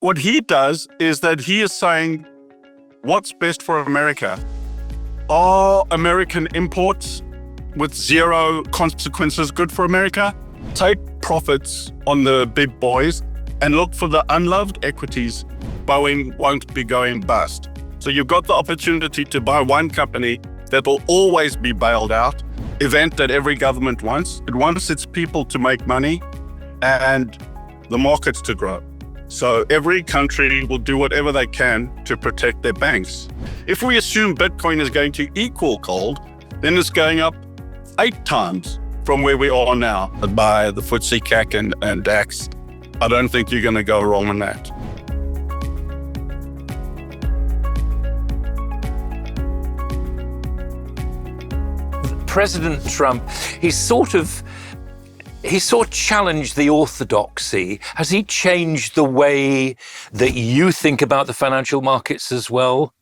what he does is that he is saying, what's best for America? Are American imports with zero consequences good for America? Take profits on the big boys and look for the unloved equities. Boeing won't be going bust. So you've got the opportunity to buy one company that will always be bailed out, event that every government wants. It wants its people to make money and the markets to grow. So every country will do whatever they can to protect their banks. If we assume Bitcoin is going to equal gold, then it's going up 8 times from where we are now by the FTSE, CAC and DAX. I don't think you're going to go wrong on that. President Trump, he sort of challenged the orthodoxy. Has he changed the way that you think about the financial markets as well?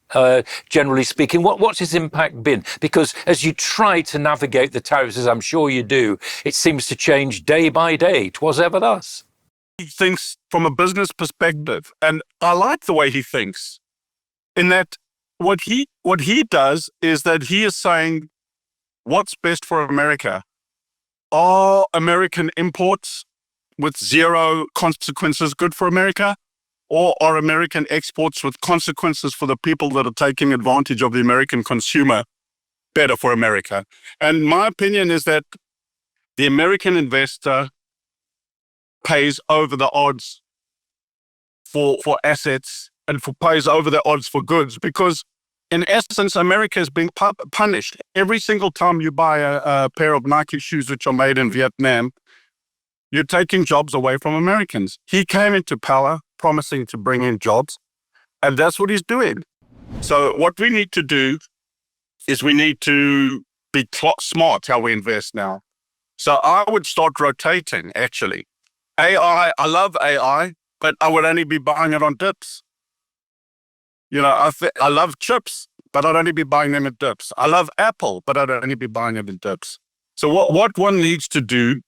Generally speaking, what's his impact been? Because as you try to navigate the tariffs, as I'm sure you do, it seems to change day by day. 'Twas ever thus. He thinks from a business perspective, and I like the way he thinks, in that what he does is that he is saying, what's best for America? Are American imports with zero consequences good for America? Or are American exports with consequences for the people that are taking advantage of the American consumer better for America? And my opinion is that the American investor pays over the odds for assets and pays over the odds for goods, because in essence, America is being punished. Every single time you buy a pair of Nike shoes which are made in Vietnam, you're taking jobs away from Americans. He came into power promising to bring in jobs, and that's what he's doing. So what we need to do is we need to be smart how we invest now. So I would start rotating, actually. AI, I love AI, but I would only be buying it on dips. You know, I love chips, but I'd only be buying them at dips. I love Apple, but I'd only be buying it at dips. So what one needs to do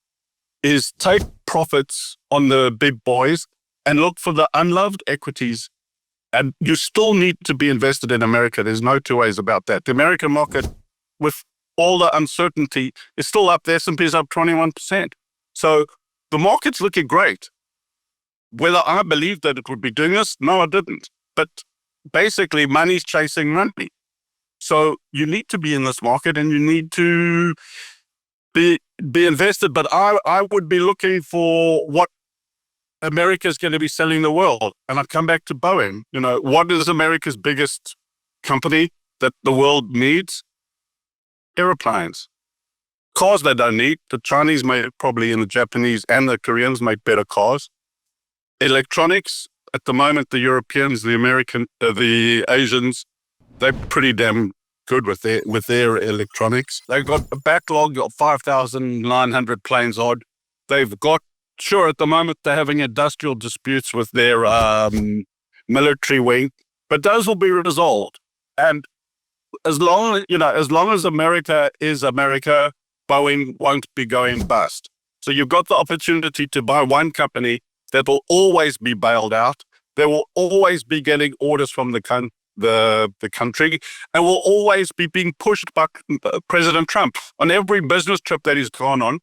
is take profits on the big boys and look for the unloved equities. And you still need to be invested in America. There's no two ways about that. The American market, with all the uncertainty, is still up there. S&P is up 21%. So the market's looking great. Whether I believed that it would be doing this, no, I didn't. But basically, money's chasing money. So you need to be in this market and you need to be invested. But I would be looking for what America's going to be selling the world. And I come back to Boeing. You know, what is America's biggest company that the world needs? Airplanes. Cars they don't need. The Chinese probably, and the Japanese and the Koreans make better cars. Electronics. At the moment, the Europeans, the Asians, they're pretty damn good with their electronics. They've got a backlog of 5,900 planes odd. They've got, sure, at the moment they're having industrial disputes with their military wing, but those will be resolved. And as long as America is America, Boeing won't be going bust. So you've got the opportunity to buy one company that will always be bailed out. They will always be getting orders from the country, and will always be being pushed by President Trump. On every business trip that he's gone on,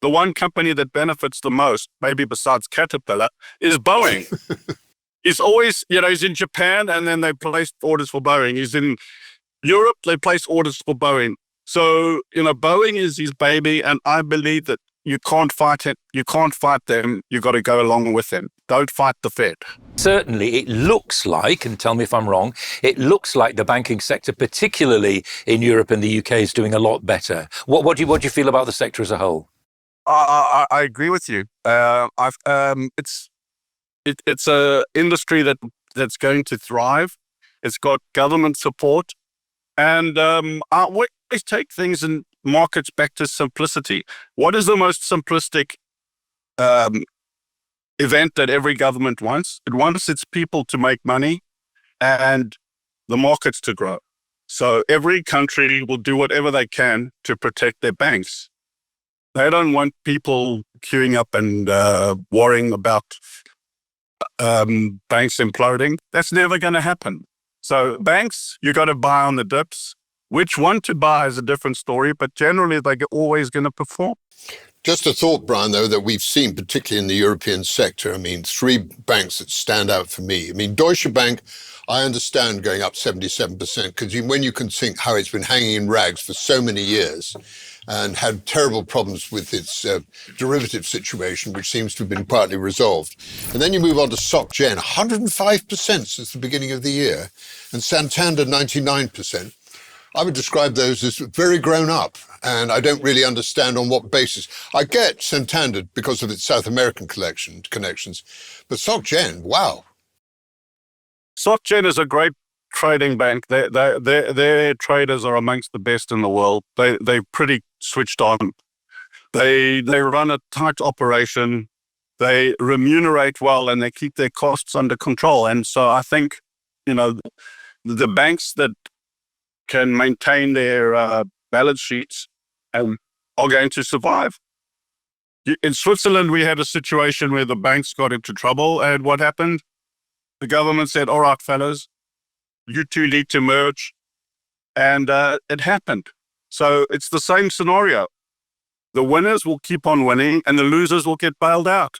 the one company that benefits the most, maybe besides Caterpillar, is Boeing. He's always, he's in Japan and then they place orders for Boeing. He's in Europe, they place orders for Boeing. So, Boeing is his baby, and I believe that you can't fight it. You can't fight them. You've got to go along with them. Don't fight the Fed. Certainly, it looks like, and tell me if I'm wrong, it looks like the banking sector, particularly in Europe and the UK, is doing a lot better. What do you feel about the sector as a whole? I agree with you. It's a industry that's going to thrive. It's got government support, and I always take things in markets back to simplicity. What is the most simplistic event that every government wants? It wants its people to make money and the markets to grow. So every country will do whatever they can to protect their banks. They don't want people queuing up and worrying about banks imploding. That's never going to happen. So banks, you got to buy on the dips. Which one to buy is a different story, but generally they're always going to perform. Just a thought, Brian, though, that we've seen, particularly in the European sector. I mean, three banks that stand out for me. I mean, Deutsche Bank, I understand going up 77%, because when you can think how it's been hanging in rags for so many years and had terrible problems with its derivative situation, which seems to have been partly resolved. And then you move on to Soc Gen, 105% since the beginning of the year, and Santander, 99%. I would describe those as very grown up, and I don't really understand on what basis. I get Santander because of its South American connections, but Soc Gen, wow. Soc Gen is a great trading bank. Their traders are amongst the best in the world. They're pretty switched on. They run a tight operation. They remunerate well, and they keep their costs under control. And so I think, the banks that can maintain their balance sheets and are going to survive. In Switzerland, we had a situation where the banks got into trouble, and what happened? The government said, all right, fellas, you two need to merge, and it happened. So it's the same scenario. The winners will keep on winning, and the losers will get bailed out.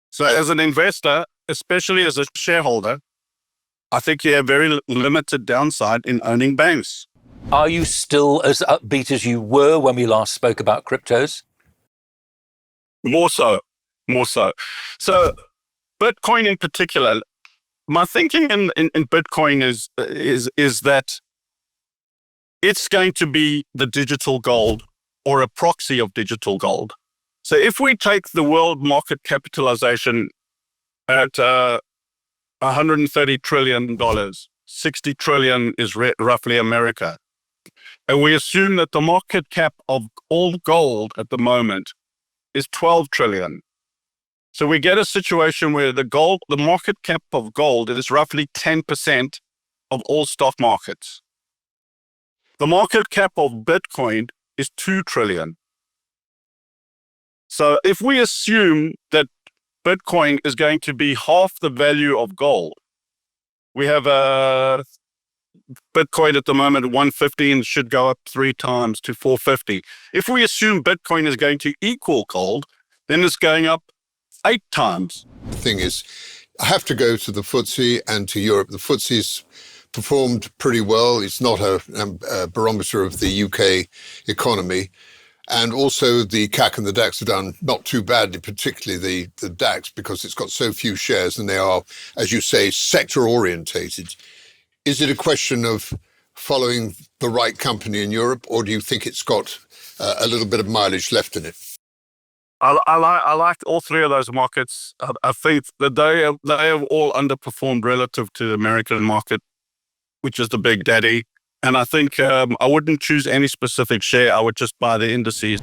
So as an investor, especially as a shareholder, I think you have very limited downside in owning banks. Are you still as upbeat as you were when we last spoke about cryptos? More so. So Bitcoin in particular, my thinking in Bitcoin is that it's going to be the digital gold or a proxy of digital gold. So if we take the world market capitalization at $130 trillion, 60 trillion is roughly America. And we assume that the market cap of all gold at the moment is 12 trillion. So we get a situation where the market cap of gold is roughly 10% of all stock markets. The market cap of Bitcoin is 2 trillion. So if we assume that Bitcoin is going to be half the value of gold, we have a Bitcoin at the moment at 115, should go up 3 times to 450. If we assume Bitcoin is going to equal gold, then it's going up 8 times. The thing is, I have to go to the FTSE and to Europe. The FTSE's performed pretty well. It's not a barometer of the UK economy. And also the CAC and the DAX have done not too badly, particularly the DAX, because it's got so few shares and they are, as you say, sector orientated. Is it a question of following the right company in Europe, or do you think it's got a little bit of mileage left in it? I like all three of those markets. I think that they have all underperformed relative to the American market, which is the big daddy. And I think I wouldn't choose any specific share. I would just buy the indices.